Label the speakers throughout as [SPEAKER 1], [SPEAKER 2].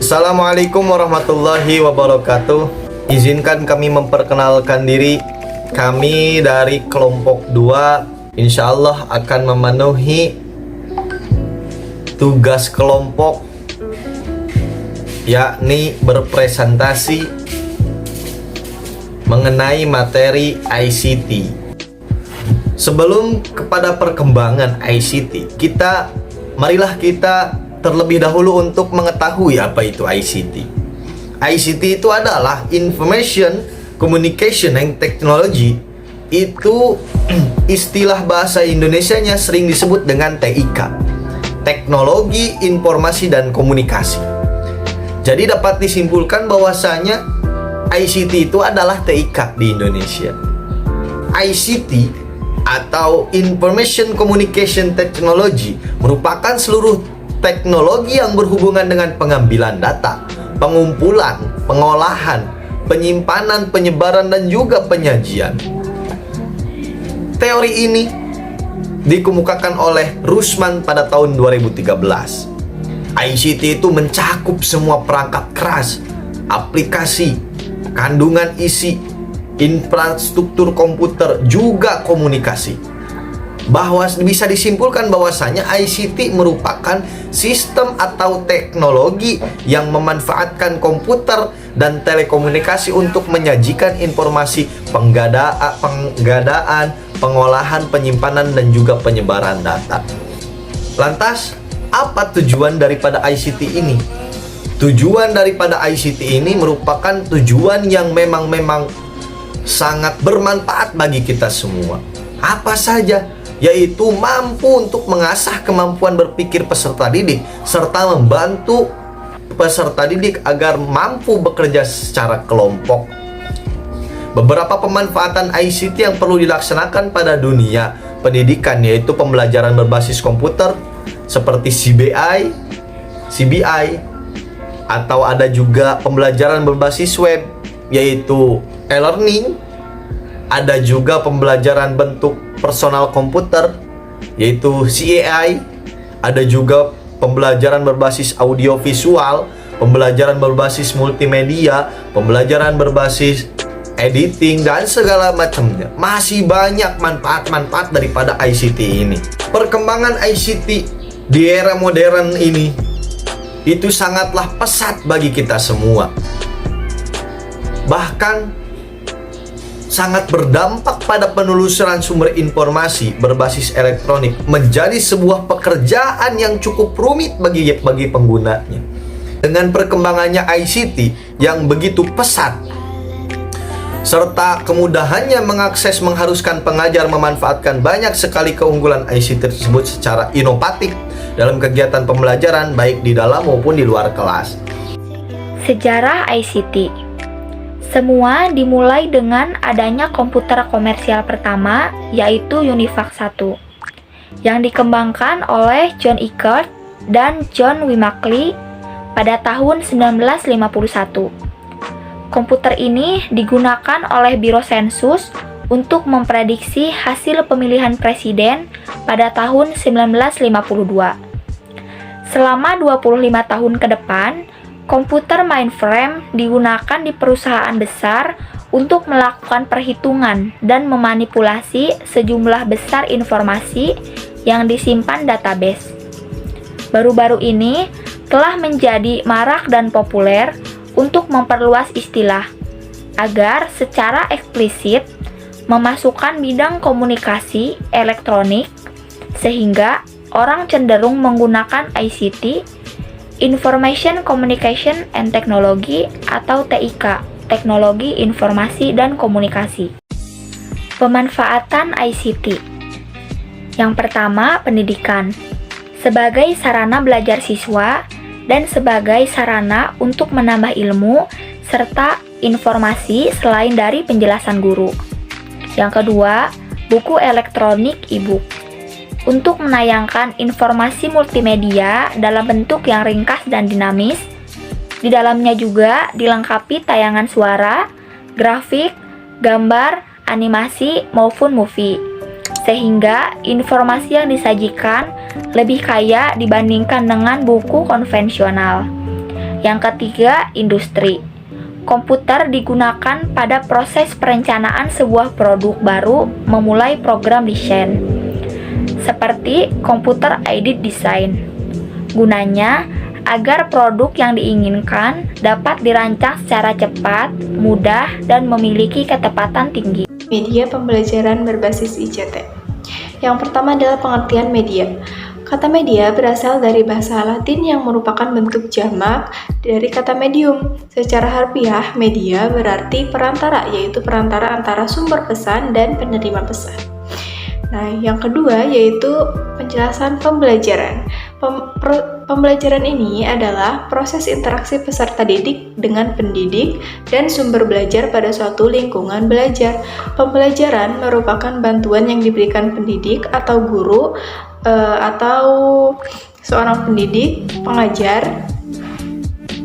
[SPEAKER 1] Assalamualaikum warahmatullahi wabarakatuh. Izinkan kami memperkenalkan diri. Kami dari kelompok 2 insya Allah akan memenuhi tugas kelompok, yakni berpresentasi mengenai materi ICT. Sebelum kepada perkembangan ICT, marilah kita terlebih dahulu untuk mengetahui apa itu ICT. ICT itu adalah Information Communication and Technology. Itu istilah bahasa Indonesianya sering disebut dengan TIK, Teknologi Informasi dan Komunikasi. Jadi dapat disimpulkan bahwasanya ICT itu adalah TIK di Indonesia. ICT atau Information Communication Technology merupakan seluruh teknologi yang berhubungan dengan pengambilan data, pengumpulan, pengolahan, penyimpanan, penyebaran, dan juga penyajian. Teori ini dikemukakan oleh Rusman pada tahun 2013. ICT itu mencakup semua perangkat keras, aplikasi, kandungan isi, infrastruktur komputer, juga komunikasi. Bahwa bisa disimpulkan bahwasanya ICT merupakan sistem atau teknologi yang memanfaatkan komputer dan telekomunikasi untuk menyajikan informasi penggadaan, pengolahan, penyimpanan, dan juga penyebaran data. Lantas, apa tujuan daripada ICT ini? Tujuan daripada ICT ini merupakan tujuan yang memang sangat bermanfaat bagi kita semua. Apa saja? Yaitu mampu untuk mengasah kemampuan berpikir peserta didik serta membantu peserta didik agar mampu bekerja secara kelompok. Beberapa pemanfaatan ICT yang perlu dilaksanakan pada dunia pendidikan yaitu pembelajaran berbasis komputer seperti CBI, atau ada juga pembelajaran berbasis web yaitu e-learning. Ada juga pembelajaran bentuk personal komputer yaitu CAI. Ada juga pembelajaran berbasis audio visual, pembelajaran berbasis multimedia, pembelajaran berbasis editing, dan segala macamnya. Masih banyak manfaat-manfaat daripada ICT ini. Perkembangan ICT di era modern ini itu sangatlah pesat bagi kita semua. Bahkan sangat berdampak pada penelusuran sumber informasi berbasis elektronik menjadi sebuah pekerjaan yang cukup rumit bagi penggunanya. Dengan perkembangannya ICT yang begitu pesat serta kemudahannya mengakses mengharuskan pengajar memanfaatkan banyak sekali keunggulan ICT tersebut secara inovatif dalam kegiatan pembelajaran baik di dalam maupun di luar kelas.
[SPEAKER 2] Sejarah ICT. Semua dimulai dengan adanya komputer komersial pertama, yaitu Univac 1, yang dikembangkan oleh John Eckert dan John Wimakley pada tahun 1951. Komputer ini digunakan oleh Biro Sensus untuk memprediksi hasil pemilihan presiden pada tahun 1952. Selama 25 tahun ke depan, komputer mainframe digunakan di perusahaan besar untuk melakukan perhitungan dan memanipulasi sejumlah besar informasi yang disimpan database. Baru-baru ini telah menjadi marak dan populer untuk memperluas istilah agar secara eksplisit memasukkan bidang komunikasi elektronik sehingga orang cenderung menggunakan ICT, Information Communication and Technology atau TIK, Teknologi Informasi dan Komunikasi. Pemanfaatan ICT. Yang pertama, pendidikan. Sebagai sarana belajar siswa dan sebagai sarana untuk menambah ilmu serta informasi selain dari penjelasan guru. Yang kedua, buku elektronik e-book. Untuk menayangkan informasi multimedia dalam bentuk yang ringkas dan dinamis. Di dalamnya juga dilengkapi tayangan suara, grafik, gambar, animasi, maupun movie. Sehingga informasi yang disajikan lebih kaya dibandingkan dengan buku konvensional. Yang ketiga, industri. Komputer digunakan pada proses perencanaan sebuah produk baru memulai program desain, seperti komputer aided design. Gunanya agar produk yang diinginkan dapat dirancang secara cepat, mudah, dan memiliki ketepatan tinggi.
[SPEAKER 3] Media pembelajaran berbasis ICT. Yang pertama adalah pengertian media. Kata media berasal dari bahasa Latin yang merupakan bentuk jamak dari kata medium. Secara harfiah, media berarti perantara, yaitu perantara antara sumber pesan dan penerima pesan. Nah, yang kedua yaitu penjelasan pembelajaran. Pembelajaran ini adalah proses interaksi peserta didik dengan pendidik dan sumber belajar pada suatu lingkungan belajar. Pembelajaran merupakan bantuan yang diberikan pendidik atau guru atau seorang pendidik, pengajar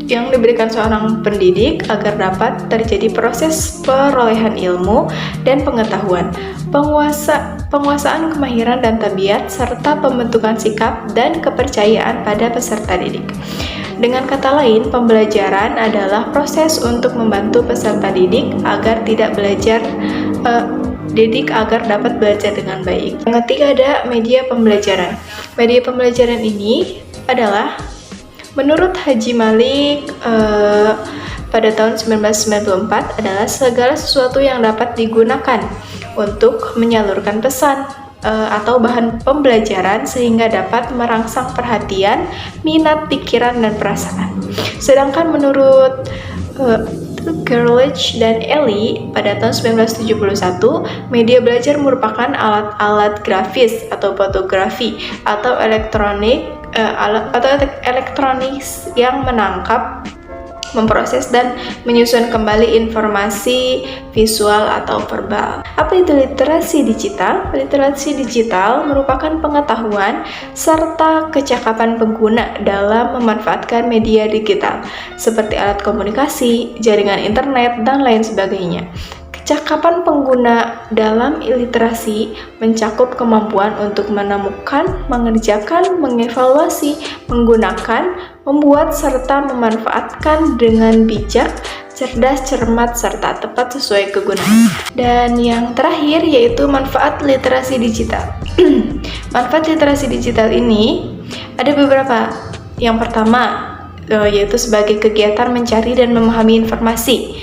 [SPEAKER 3] yang diberikan seorang pendidik agar dapat terjadi proses perolehan ilmu dan pengetahuan, penguasaan kemahiran dan tabiat, serta pembentukan sikap dan kepercayaan pada peserta didik. Dengan kata lain, pembelajaran adalah proses untuk membantu peserta didik agar agar dapat belajar dengan baik. Yang ketiga ada media pembelajaran. Media pembelajaran ini adalah menurut Haji Malik pada tahun 1994 adalah segala sesuatu yang dapat digunakan untuk menyalurkan pesan atau bahan pembelajaran sehingga dapat merangsang perhatian, minat, pikiran, dan perasaan. Sedangkan menurut Gerlich dan Ellie pada tahun 1971, media belajar merupakan alat-alat grafis atau fotografi atau elektronik yang menangkap, memproses dan menyusun kembali informasi visual atau verbal. Apa itu literasi digital? Literasi digital merupakan pengetahuan serta kecakapan pengguna dalam memanfaatkan media digital seperti alat komunikasi, jaringan internet, dan lain sebagainya. Kecakapan pengguna dalam literasi mencakup kemampuan untuk menemukan, mengerjakan, mengevaluasi, menggunakan, membuat, serta memanfaatkan dengan bijak, cerdas, cermat, serta tepat sesuai kegunaan. Dan yang terakhir yaitu manfaat literasi digital. Manfaat literasi digital ini ada beberapa. Yang pertama yaitu sebagai kegiatan mencari dan memahami informasi.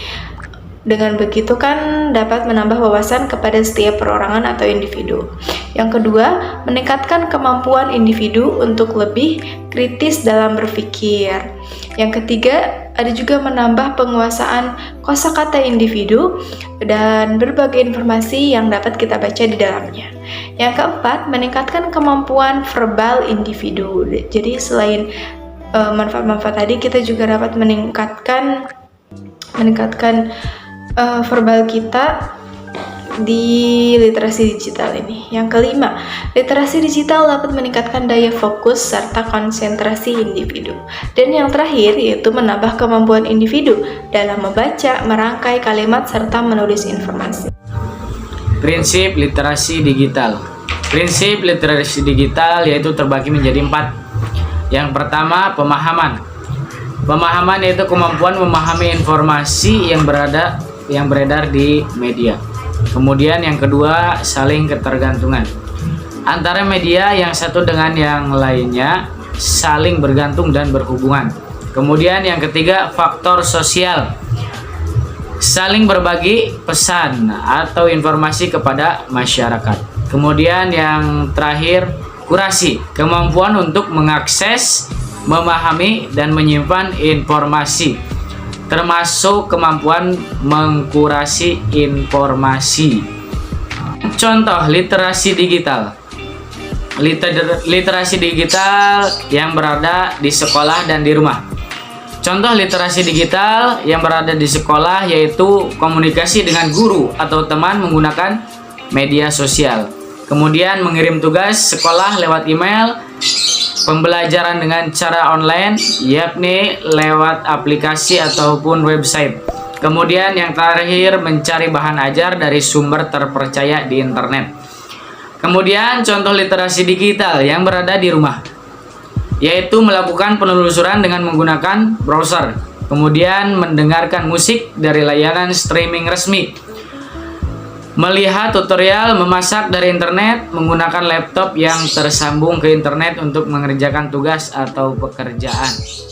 [SPEAKER 3] Dengan begitu kan dapat menambah wawasan kepada setiap perorangan atau individu. Yang kedua, meningkatkan kemampuan individu untuk lebih kritis dalam berpikir. Yang ketiga, ada juga menambah penguasaan kosakata individu dan berbagai informasi yang dapat kita baca di dalamnya. Yang keempat, meningkatkan kemampuan verbal individu. Jadi selain manfaat-manfaat tadi, kita juga dapat meningkatkan verbal kita di literasi digital ini. Yang kelima, literasi digital dapat meningkatkan daya fokus serta konsentrasi individu. Dan yang terakhir yaitu menambah kemampuan individu dalam membaca, merangkai kalimat, serta menulis informasi.
[SPEAKER 4] Prinsip literasi digital. Prinsip literasi digital yaitu terbagi menjadi 4. Yang pertama, pemahaman. Pemahaman yaitu kemampuan memahami informasi yang beredar di media. Kemudian yang kedua, saling ketergantungan. Antara media yang satu dengan yang lainnya saling bergantung dan berhubungan. Kemudian yang ketiga, faktor sosial. Saling berbagi pesan atau informasi kepada masyarakat. Kemudian yang terakhir, kurasi. Kemampuan untuk mengakses, memahami, dan menyimpan informasi, termasuk kemampuan mengkurasi informasi. Contoh literasi digital. Literasi digital yang berada di sekolah dan di rumah. Contoh literasi digital yang berada di sekolah yaitu komunikasi dengan guru atau teman menggunakan media sosial. Kemudian mengirim tugas sekolah lewat email, pembelajaran dengan cara online, yakni lewat aplikasi ataupun website. Kemudian yang terakhir, mencari bahan ajar dari sumber terpercaya di internet. Kemudian contoh literasi digital yang berada di rumah. yaitu melakukan penelusuran dengan menggunakan browser, kemudian mendengarkan musik dari layanan streaming resmi, melihat tutorial memasak dari internet, menggunakan laptop yang tersambung ke internet untuk mengerjakan tugas atau pekerjaan.